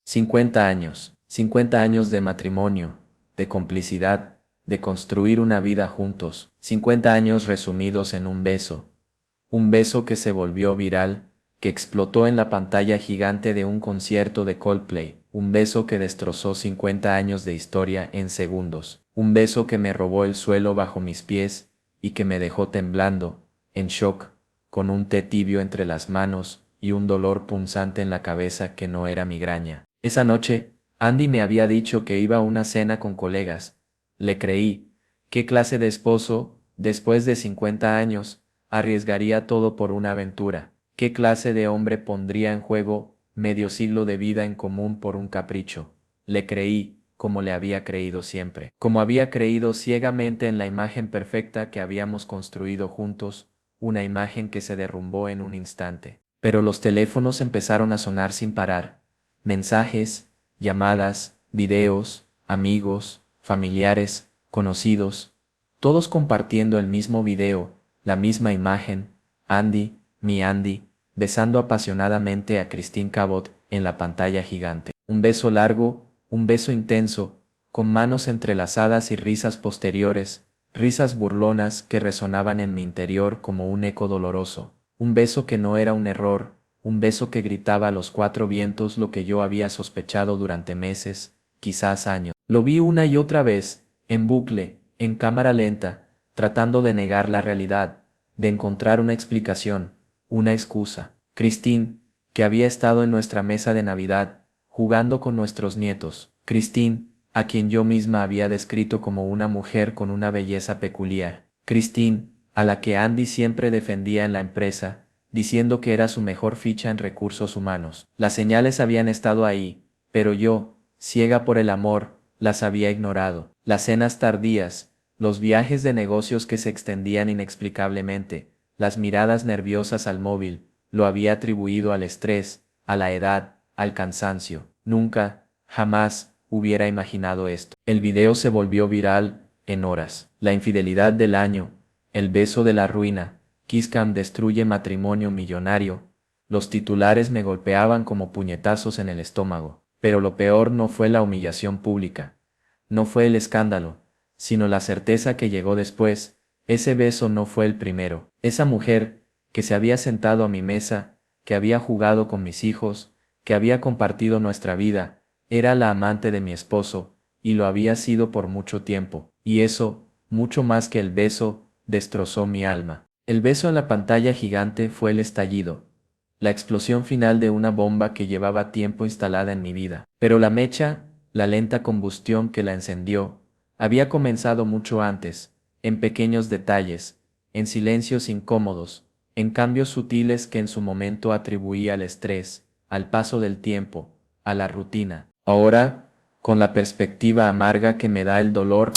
50 años de matrimonio, de complicidad, de construir una vida juntos, 50 años resumidos en un beso que se volvió viral, que explotó en la pantalla gigante de un concierto de Coldplay, un beso que destrozó 50 años de historia en segundos, un beso que me robó el suelo bajo mis pies y que me dejó temblando, en shock, con un té tibio entre las manos y un dolor punzante en la cabeza que no era migraña. Esa noche, Andy me había dicho que iba a una cena con colegas. Le creí. ¿Qué clase de esposo, después de 50 años, arriesgaría todo por una aventura? ¿Qué clase de hombre pondría en juego medio siglo de vida en común por un capricho? Le creí, como le había creído siempre, como había creído ciegamente en la imagen perfecta que habíamos construido juntos, una imagen que se derrumbó en un instante. Pero los teléfonos empezaron a sonar sin parar. Mensajes, llamadas, videos, amigos, familiares, conocidos, todos compartiendo el mismo video, la misma imagen, mi Andy, besando apasionadamente a Christine Cabot en la pantalla gigante. Un beso largo, un beso intenso, con manos entrelazadas y risas posteriores, risas burlonas que resonaban en mi interior como un eco doloroso. Un beso que no era un error, un beso que gritaba a los cuatro vientos lo que yo había sospechado durante meses, quizás años. Lo vi una y otra vez, en bucle, en cámara lenta, tratando de negar la realidad, de encontrar una explicación, una excusa. Christine, que había estado en nuestra mesa de Navidad, jugando con nuestros nietos. Christine, a quien yo misma había descrito como una mujer con una belleza peculiar. Christine, a la que Andy siempre defendía en la empresa, diciendo que era su mejor ficha en recursos humanos. Las señales habían estado ahí, pero yo, ciega por el amor, las había ignorado. Las cenas tardías, los viajes de negocios que se extendían inexplicablemente, las miradas nerviosas al móvil, lo había atribuido al estrés, a la edad, al cansancio. Nunca, jamás, hubiera imaginado esto. El video se volvió viral, en horas. La infidelidad del año, el beso de la ruina, Kisscam destruye matrimonio millonario. Los titulares me golpeaban como puñetazos en el estómago. Pero lo peor no fue la humillación pública. No fue el escándalo, sino la certeza que llegó después. Ese beso no fue el primero. Esa mujer, que se había sentado a mi mesa, que había jugado con mis hijos, que había compartido nuestra vida, era la amante de mi esposo, y lo había sido por mucho tiempo. Y eso, mucho más que el beso, destrozó mi alma. El beso en la pantalla gigante fue el estallido, la explosión final de una bomba que llevaba tiempo instalada en mi vida. Pero la mecha, la lenta combustión que la encendió, había comenzado mucho antes, en pequeños detalles, en silencios incómodos, en cambios sutiles que en su momento atribuía al estrés, al paso del tiempo, a la rutina. Ahora, con la perspectiva amarga que me da el dolor,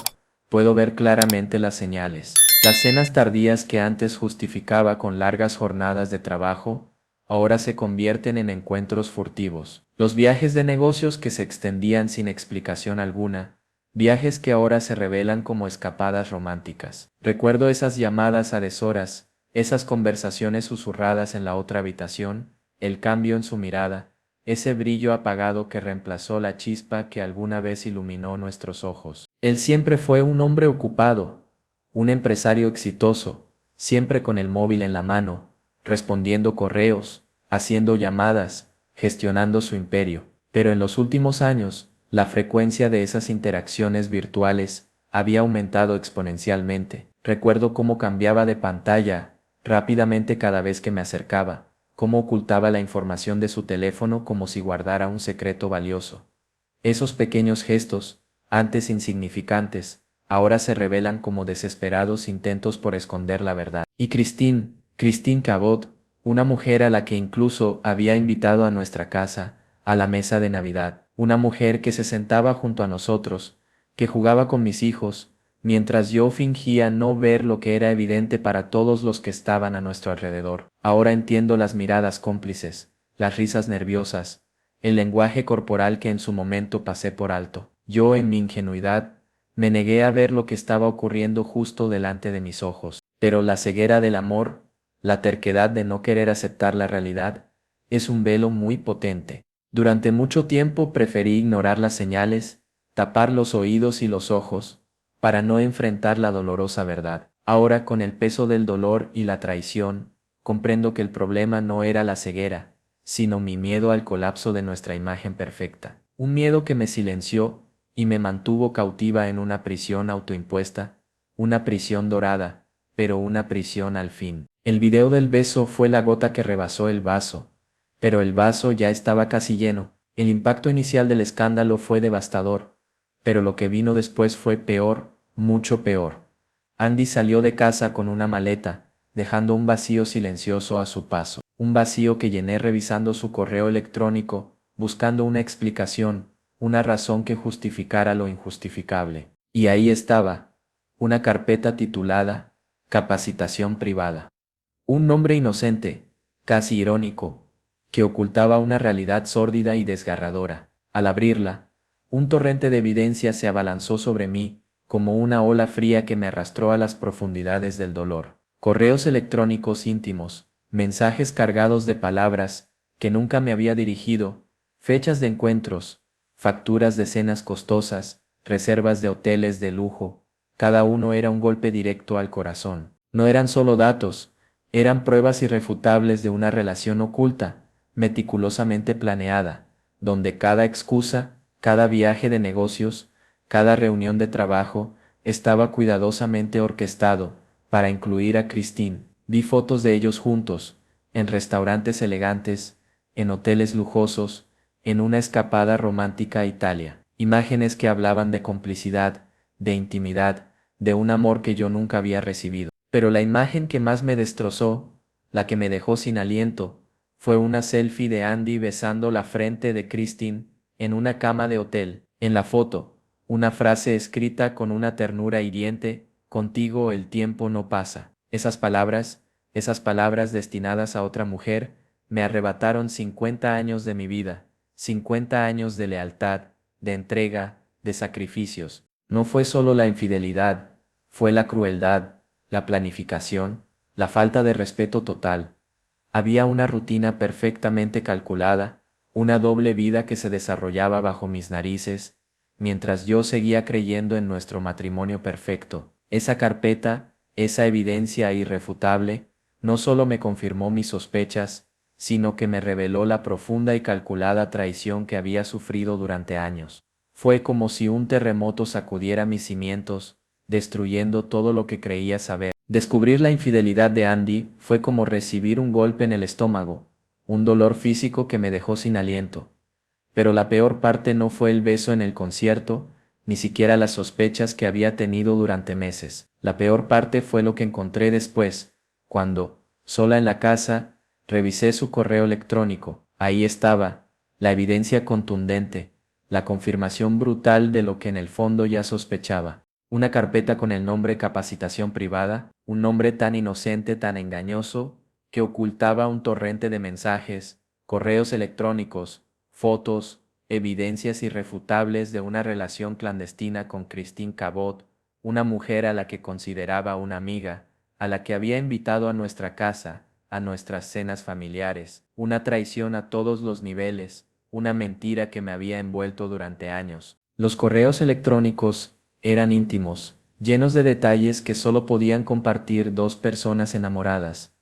puedo ver claramente las señales. Las cenas tardías que antes justificaba con largas jornadas de trabajo, ahora se convierten en encuentros furtivos. Los viajes de negocios que se extendían sin explicación alguna, viajes que ahora se revelan como escapadas románticas. Recuerdo esas llamadas a deshoras, esas conversaciones susurradas en la otra habitación, el cambio en su mirada, ese brillo apagado que reemplazó la chispa que alguna vez iluminó nuestros ojos. Él siempre fue un hombre ocupado, un empresario exitoso, siempre con el móvil en la mano, respondiendo correos, haciendo llamadas, gestionando su imperio. Pero en los últimos años, la frecuencia de esas interacciones virtuales había aumentado exponencialmente. Recuerdo cómo cambiaba de pantalla rápidamente cada vez que me acercaba, cómo ocultaba la información de su teléfono como si guardara un secreto valioso. Esos pequeños gestos, antes insignificantes, ahora se revelan como desesperados intentos por esconder la verdad. Y Christine Cabot, una mujer a la que incluso había invitado a nuestra casa, a la mesa de Navidad, una mujer que se sentaba junto a nosotros, que jugaba con mis hijos, mientras yo fingía no ver lo que era evidente para todos los que estaban a nuestro alrededor. Ahora entiendo las miradas cómplices, las risas nerviosas, el lenguaje corporal que en su momento pasé por alto. Yo, en mi ingenuidad, me negué a ver lo que estaba ocurriendo justo delante de mis ojos. Pero la ceguera del amor, la terquedad de no querer aceptar la realidad, es un velo muy potente. Durante mucho tiempo preferí ignorar las señales, tapar los oídos y los ojos, para no enfrentar la dolorosa verdad. Ahora, con el peso del dolor y la traición, comprendo que el problema no era la ceguera, sino mi miedo al colapso de nuestra imagen perfecta. Un miedo que me silenció y me mantuvo cautiva en una prisión autoimpuesta, una prisión dorada, pero una prisión al fin. El video del beso fue la gota que rebasó el vaso, pero el vaso ya estaba casi lleno. El impacto inicial del escándalo fue devastador, pero lo que vino después fue peor, mucho peor. Andy salió de casa con una maleta, dejando un vacío silencioso a su paso. Un vacío que llené revisando su correo electrónico, buscando una explicación, una razón que justificara lo injustificable. Y ahí estaba, una carpeta titulada Capacitación privada. Un nombre inocente, casi irónico, que ocultaba una realidad sórdida y desgarradora. Al abrirla, un torrente de evidencia se abalanzó sobre mí, como una ola fría que me arrastró a las profundidades del dolor. Correos electrónicos íntimos, mensajes cargados de palabras que nunca me había dirigido, fechas de encuentros, facturas de cenas costosas, reservas de hoteles de lujo, cada uno era un golpe directo al corazón. No eran solo datos, eran pruebas irrefutables de una relación oculta, meticulosamente planeada, donde cada excusa, cada viaje de negocios, cada reunión de trabajo, estaba cuidadosamente orquestado para incluir a Christine. Vi fotos de ellos juntos, en restaurantes elegantes, en hoteles lujosos, en una escapada romántica a Italia. Imágenes que hablaban de complicidad, de intimidad, de un amor que yo nunca había recibido. Pero la imagen que más me destrozó, la que me dejó sin aliento, fue una selfie de Andy besando la frente de Christine en una cama de hotel. En la foto, una frase escrita con una ternura hiriente: contigo el tiempo no pasa. Esas palabras destinadas a otra mujer, me arrebataron 50 años de mi vida, 50 años de lealtad, de entrega, de sacrificios. No fue solo la infidelidad, fue la crueldad, la planificación, la falta de respeto total. Había una rutina perfectamente calculada, una doble vida que se desarrollaba bajo mis narices, mientras yo seguía creyendo en nuestro matrimonio perfecto. Esa carpeta, esa evidencia irrefutable, no solo me confirmó mis sospechas, sino que me reveló la profunda y calculada traición que había sufrido durante años. Fue como si un terremoto sacudiera mis cimientos, destruyendo todo lo que creía saber. Descubrir la infidelidad de Andy fue como recibir un golpe en el estómago, un dolor físico que me dejó sin aliento. Pero la peor parte no fue el beso en el concierto, ni siquiera las sospechas que había tenido durante meses. La peor parte fue lo que encontré después, cuando, sola en la casa, revisé su correo electrónico. Ahí estaba, la evidencia contundente, la confirmación brutal de lo que en el fondo ya sospechaba. Una carpeta con el nombre Capacitación Privada, un nombre tan inocente, tan engañoso, que ocultaba un torrente de mensajes, correos electrónicos, fotos, evidencias irrefutables de una relación clandestina con Christine Cabot, una mujer a la que consideraba una amiga, a la que había invitado a nuestra casa, a nuestras cenas familiares, una traición a todos los niveles, una mentira que me había envuelto durante años. Los correos electrónicos eran íntimos, llenos de detalles que solo podían compartir dos personas enamoradas.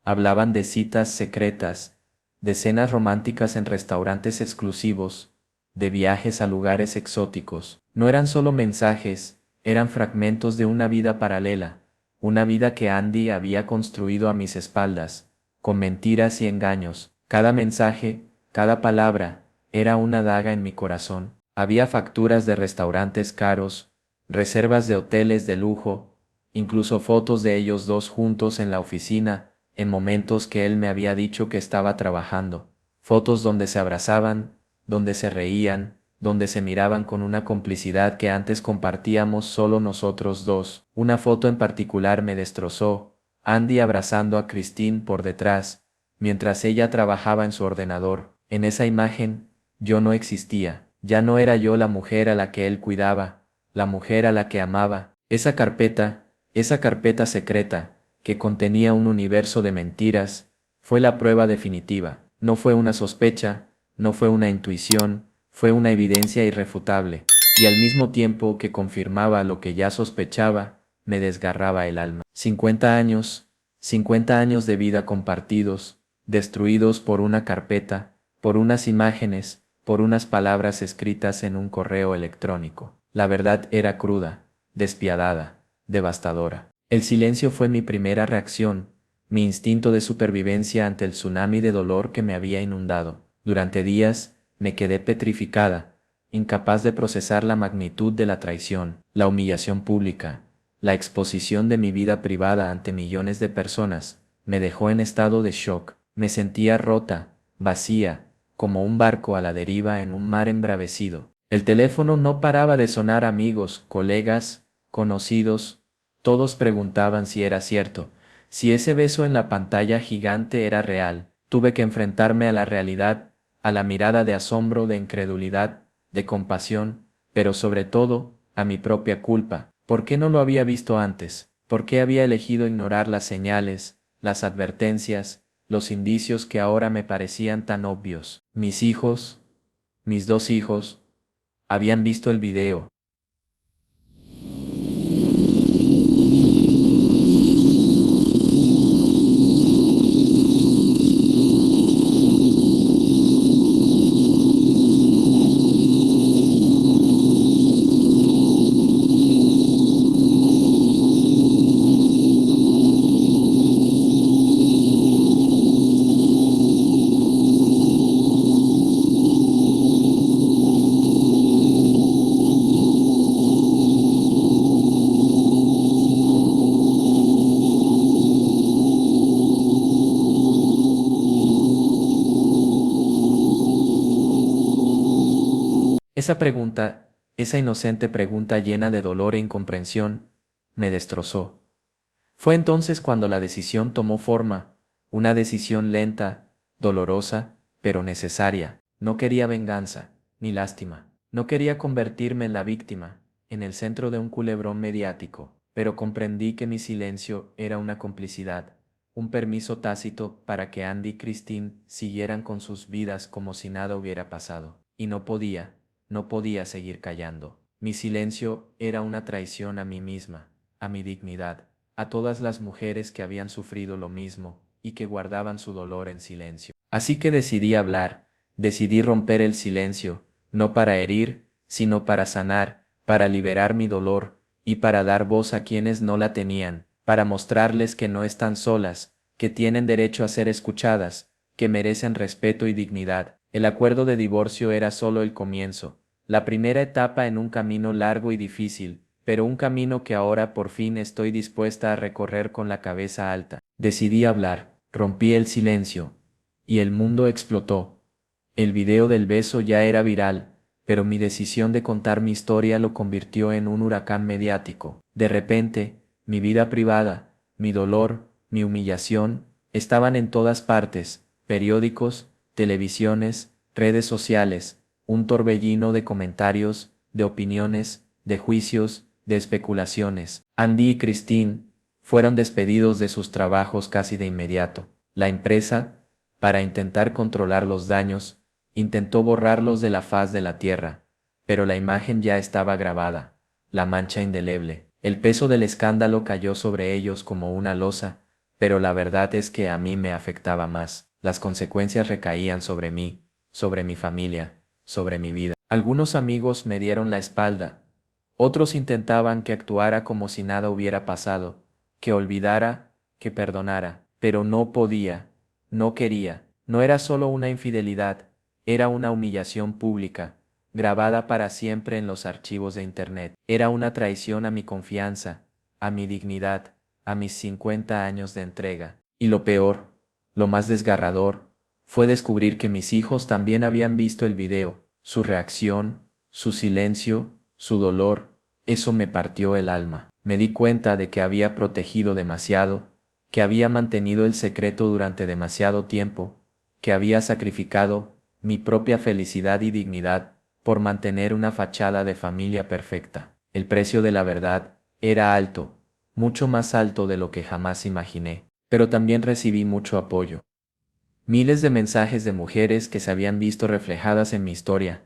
Hablaban de citas secretas, de cenas románticas en restaurantes exclusivos, de viajes a lugares exóticos. No eran solo mensajes, eran fragmentos de una vida paralela, una vida que Andy había construido a mis espaldas, con mentiras y engaños. Cada mensaje, cada palabra, era una daga en mi corazón. Había facturas de restaurantes caros, reservas de hoteles de lujo, incluso fotos de ellos dos juntos en la oficina, en momentos que él me había dicho que estaba trabajando, fotos donde se abrazaban, donde se reían, donde se miraban con una complicidad que antes compartíamos solo nosotros dos. Una foto en particular me destrozó, Andy abrazando a Christine por detrás, mientras ella trabajaba en su ordenador. En esa imagen, yo no existía, ya no era yo la mujer a la que él cuidaba, la mujer a la que amaba. Esa carpeta secreta, que contenía un universo de mentiras, fue la prueba definitiva. No fue una sospecha, No fue una intuición, fue una evidencia irrefutable, y al mismo tiempo que confirmaba lo que ya sospechaba, me desgarraba el alma. 50 años de vida compartidos, destruidos por una carpeta, por unas imágenes, por unas palabras escritas en un correo electrónico. La verdad era cruda, despiadada, devastadora. El silencio fue mi primera reacción, mi instinto de supervivencia ante el tsunami de dolor que me había inundado. Durante días, me quedé petrificada, incapaz de procesar la magnitud de la traición, la humillación pública, la exposición de mi vida privada ante millones de personas, me dejó en estado de shock. Me sentía rota, vacía, como un barco a la deriva en un mar embravecido. El teléfono no paraba de sonar. Amigos, colegas, conocidos, todos preguntaban si era cierto, si ese beso en la pantalla gigante era real. Tuve que enfrentarme a la realidad, a la mirada de asombro, de incredulidad, de compasión, pero sobre todo, a mi propia culpa. ¿Por qué no lo había visto antes? ¿Por qué había elegido ignorar las señales, las advertencias, los indicios que ahora me parecían tan obvios? Mis hijos, mis dos hijos, habían visto el video. Esa pregunta, esa inocente pregunta llena de dolor e incomprensión, me destrozó. Fue entonces cuando la decisión tomó forma, una decisión lenta, dolorosa, pero necesaria. No quería venganza, ni lástima. No quería convertirme en la víctima, en el centro de un culebrón mediático, pero comprendí que mi silencio era una complicidad, un permiso tácito para que Andy y Christine siguieran con sus vidas como si nada hubiera pasado. Y no podía seguir callando. Mi silencio era una traición a mí misma, a mi dignidad, a todas las mujeres que habían sufrido lo mismo y que guardaban su dolor en silencio. Así que decidí hablar, decidí romper el silencio, no para herir, sino para sanar, para liberar mi dolor, y para dar voz a quienes no la tenían, para mostrarles que no están solas, que tienen derecho a ser escuchadas, que merecen respeto y dignidad. El acuerdo de divorcio era solo el comienzo, la primera etapa en un camino largo y difícil, pero un camino que ahora por fin estoy dispuesta a recorrer con la cabeza alta. Decidí hablar, rompí el silencio, y el mundo explotó. El video del beso ya era viral, pero mi decisión de contar mi historia lo convirtió en un huracán mediático. De repente, mi vida privada, mi dolor, mi humillación, estaban en todas partes: periódicos, televisiones, redes sociales, un torbellino de comentarios, de opiniones, de juicios, de especulaciones. Andy y Christine fueron despedidos de sus trabajos casi de inmediato. La empresa, para intentar controlar los daños, intentó borrarlos de la faz de la tierra, pero la imagen ya estaba grabada, la mancha indeleble. El peso del escándalo cayó sobre ellos como una losa, pero la verdad es que a mí me afectaba más. Las consecuencias recaían sobre mí, sobre mi familia, sobre mi vida. Algunos amigos me dieron la espalda, otros intentaban que actuara como si nada hubiera pasado, que olvidara, que perdonara, pero no podía, no quería. No era solo una infidelidad, era una humillación pública, grabada para siempre en los archivos de Internet. Era una traición a mi confianza, a mi dignidad, a mis 50 años de entrega. Y lo peor, lo más desgarrador, fue descubrir que mis hijos también habían visto el video. Su reacción, su silencio, su dolor, eso me partió el alma. Me di cuenta de que había protegido demasiado, que había mantenido el secreto durante demasiado tiempo, que había sacrificado mi propia felicidad y dignidad por mantener una fachada de familia perfecta. El precio de la verdad era alto, mucho más alto de lo que jamás imaginé, pero también recibí mucho apoyo. Miles de mensajes de mujeres que se habían visto reflejadas en mi historia,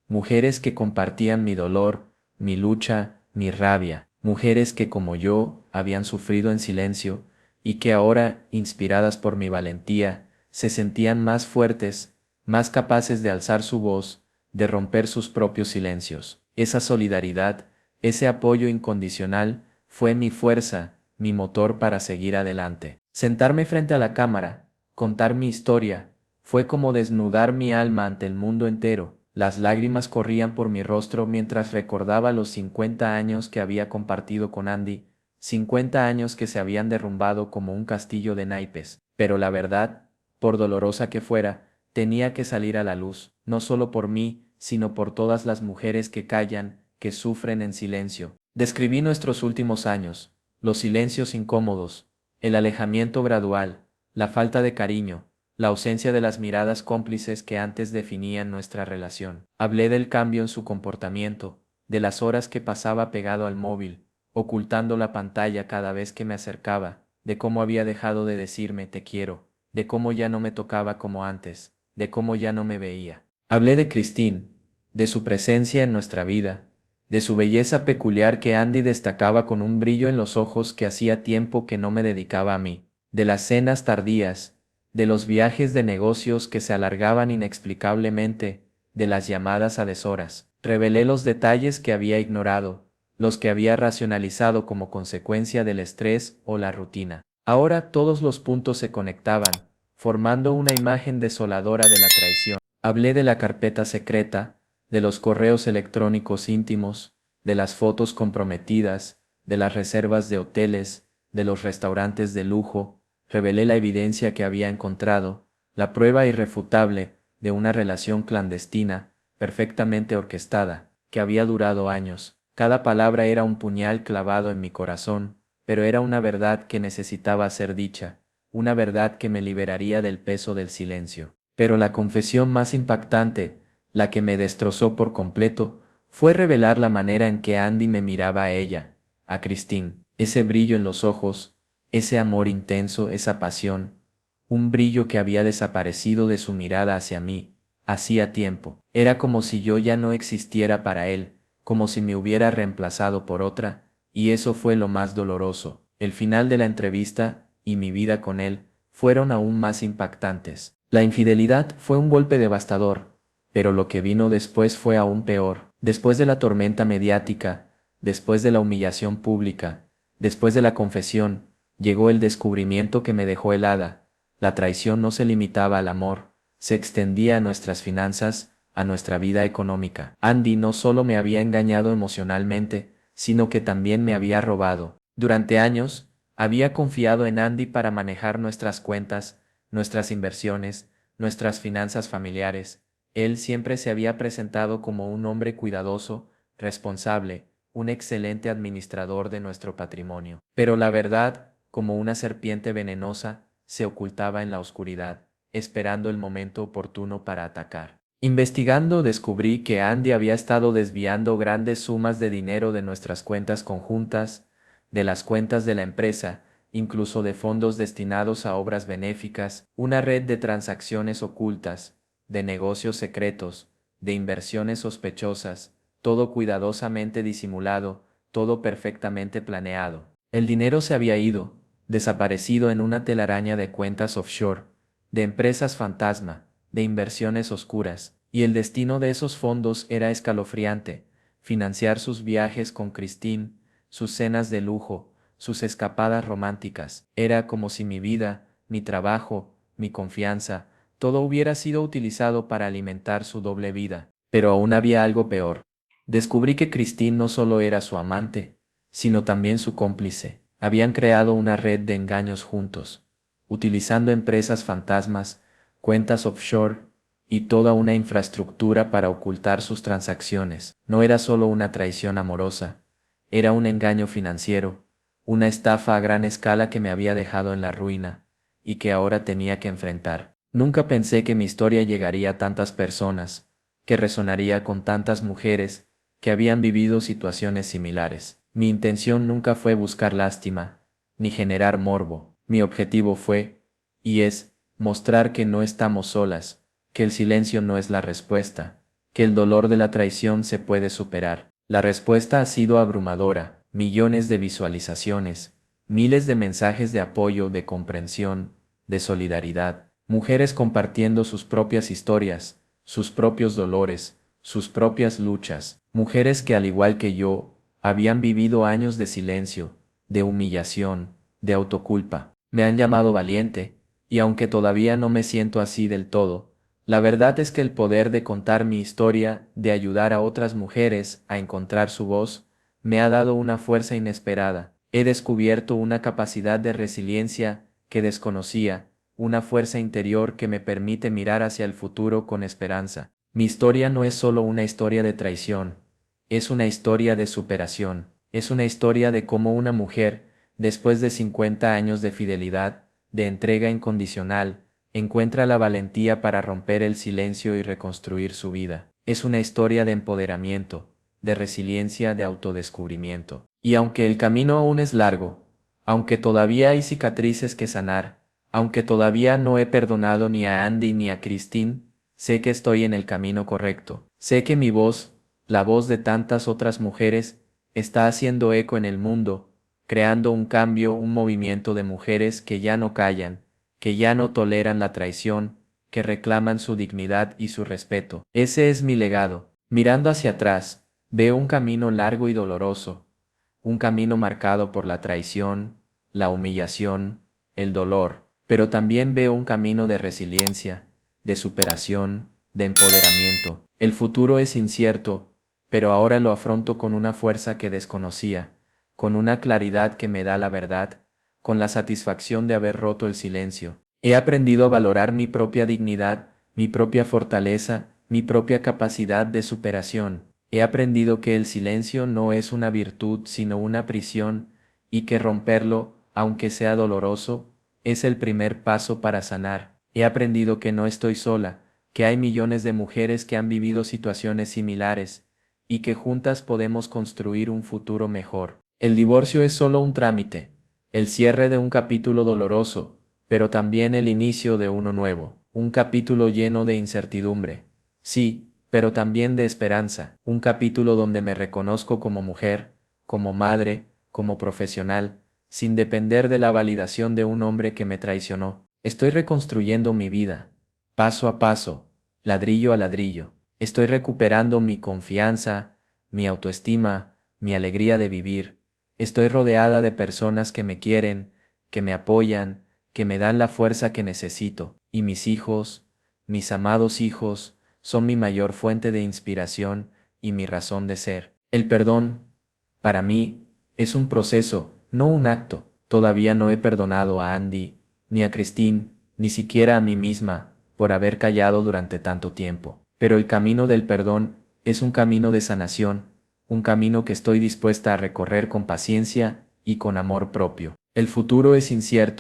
mujeres que compartían mi dolor, mi lucha, mi rabia, mujeres que como yo habían sufrido en silencio y que ahora, inspiradas por mi valentía, se sentían más fuertes, más capaces de alzar su voz, de romper sus propios silencios. Esa solidaridad, ese apoyo incondicional, fue mi fuerza, mi motor para seguir adelante. Sentarme frente a la cámara, contar mi historia, fue como desnudar mi alma ante el mundo entero. Las lágrimas corrían por mi rostro mientras recordaba los 50 años que había compartido con Andy, 50 años que se habían derrumbado como un castillo de naipes. Pero la verdad, por dolorosa que fuera, tenía que salir a la luz, no solo por mí, sino por todas las mujeres que callan, que sufren en silencio. Describí nuestros últimos años, los silencios incómodos, el alejamiento gradual, la falta de cariño, la ausencia de las miradas cómplices que antes definían nuestra relación. Hablé del cambio en su comportamiento, de las horas que pasaba pegado al móvil, ocultando la pantalla cada vez que me acercaba, de cómo había dejado de decirme te quiero, de cómo ya no me tocaba como antes, de cómo ya no me veía. Hablé de Christine, de su presencia en nuestra vida, de su belleza peculiar que Andy destacaba con un brillo en los ojos que hacía tiempo que no me dedicaba a mí, de las cenas tardías, de los viajes de negocios que se alargaban inexplicablemente, de las llamadas a deshoras. Revelé los detalles que había ignorado, los que había racionalizado como consecuencia del estrés o la rutina. Ahora todos los puntos se conectaban, formando una imagen desoladora de la traición. Hablé de la carpeta secreta, de los correos electrónicos íntimos, de las fotos comprometidas, de las reservas de hoteles, de los restaurantes de lujo. Revelé la evidencia que había encontrado, la prueba irrefutable de una relación clandestina, perfectamente orquestada, que había durado años. Cada palabra era un puñal clavado en mi corazón, pero era una verdad que necesitaba ser dicha, una verdad que me liberaría del peso del silencio. Pero la confesión más impactante, la que me destrozó por completo, fue revelar la manera en que Andy me miraba a ella, a Christine, ese brillo en los ojos, ese amor intenso, esa pasión, un brillo que había desaparecido de su mirada hacia mí, hacía tiempo. Era como si yo ya no existiera para él, como si me hubiera reemplazado por otra, y eso fue lo más doloroso. El final de la entrevista, y mi vida con él, fueron aún más impactantes. La infidelidad fue un golpe devastador, pero lo que vino después fue aún peor. Después de la tormenta mediática, después de la humillación pública, después de la confesión, llegó el descubrimiento que me dejó helada. La traición no se limitaba al amor, se extendía a nuestras finanzas, a nuestra vida económica. Andy no solo me había engañado emocionalmente, sino que también me había robado. Durante años, había confiado en Andy para manejar nuestras cuentas, nuestras inversiones, nuestras finanzas familiares. Él siempre se había presentado como un hombre cuidadoso, responsable, un excelente administrador de nuestro patrimonio. Pero la verdad, como una serpiente venenosa, se ocultaba en la oscuridad, esperando el momento oportuno para atacar. Investigando descubrí que Andy había estado desviando grandes sumas de dinero de nuestras cuentas conjuntas, de las cuentas de la empresa, incluso de fondos destinados a obras benéficas, una red de transacciones ocultas, de negocios secretos, de inversiones sospechosas, todo cuidadosamente disimulado, todo perfectamente planeado. El dinero se había ido, desaparecido en una telaraña de cuentas offshore, de empresas fantasma, de inversiones oscuras, y el destino de esos fondos era escalofriante: financiar sus viajes con Christine, sus cenas de lujo, sus escapadas románticas. Era como si mi vida, mi trabajo, mi confianza, todo hubiera sido utilizado para alimentar su doble vida. Pero aún había algo peor. Descubrí que Christine no solo era su amante, sino también su cómplice. Habían creado una red de engaños juntos, utilizando empresas fantasmas, cuentas offshore y toda una infraestructura para ocultar sus transacciones. No era solo una traición amorosa, era un engaño financiero, una estafa a gran escala que me había dejado en la ruina y que ahora tenía que enfrentar. Nunca pensé que mi historia llegaría a tantas personas, que resonaría con tantas mujeres que habían vivido situaciones similares. Mi intención nunca fue buscar lástima, ni generar morbo. Mi objetivo fue, y es, mostrar que no estamos solas, que el silencio no es la respuesta, que el dolor de la traición se puede superar. La respuesta ha sido abrumadora, millones de visualizaciones, miles de mensajes de apoyo, de comprensión, de solidaridad, mujeres compartiendo sus propias historias, sus propios dolores, sus propias luchas, mujeres que al igual que yo, habían vivido años de silencio, de humillación, de autoculpa. Me han llamado valiente, y aunque todavía no me siento así del todo, la verdad es que el poder de contar mi historia, de ayudar a otras mujeres a encontrar su voz, me ha dado una fuerza inesperada. He descubierto una capacidad de resiliencia que desconocía, una fuerza interior que me permite mirar hacia el futuro con esperanza. Mi historia no es solo una historia de traición, es una historia de superación, es una historia de cómo una mujer, después de 50 años de fidelidad, de entrega incondicional, encuentra la valentía para romper el silencio y reconstruir su vida. Es una historia de empoderamiento, de resiliencia, de autodescubrimiento. Y aunque el camino aún es largo, aunque todavía hay cicatrices que sanar, aunque todavía no he perdonado ni a Andy ni a Christine, sé que estoy en el camino correcto. Sé que mi voz, la voz de tantas otras mujeres, está haciendo eco en el mundo, creando un cambio, un movimiento de mujeres que ya no callan, que ya no toleran la traición, que reclaman su dignidad y su respeto. Ese es mi legado. Mirando hacia atrás, veo un camino largo y doloroso, un camino marcado por la traición, la humillación, el dolor, pero también veo un camino de resiliencia, de superación, de empoderamiento. El futuro es incierto, pero ahora lo afronto con una fuerza que desconocía, con una claridad que me da la verdad, con la satisfacción de haber roto el silencio. He aprendido a valorar mi propia dignidad, mi propia fortaleza, mi propia capacidad de superación. He aprendido que el silencio no es una virtud sino una prisión, y que romperlo, aunque sea doloroso, es el primer paso para sanar. He aprendido que no estoy sola, que hay millones de mujeres que han vivido situaciones similares, y que juntas podemos construir un futuro mejor. El divorcio es solo un trámite, el cierre de un capítulo doloroso, pero también el inicio de uno nuevo, un capítulo lleno de incertidumbre. Sí, pero también de esperanza, un capítulo donde me reconozco como mujer, como madre, como profesional, sin depender de la validación de un hombre que me traicionó. Estoy reconstruyendo mi vida, paso a paso, ladrillo a ladrillo. Estoy recuperando mi confianza, mi autoestima, mi alegría de vivir. Estoy rodeada de personas que me quieren, que me apoyan, que me dan la fuerza que necesito, y mis hijos, mis amados hijos, son mi mayor fuente de inspiración y mi razón de ser. El perdón, para mí, es un proceso, no un acto. Todavía no he perdonado a Andy, ni a Christine, ni siquiera a mí misma, por haber callado durante tanto tiempo. Pero el camino del perdón es un camino de sanación, un camino que estoy dispuesta a recorrer con paciencia y con amor propio. El futuro es incierto,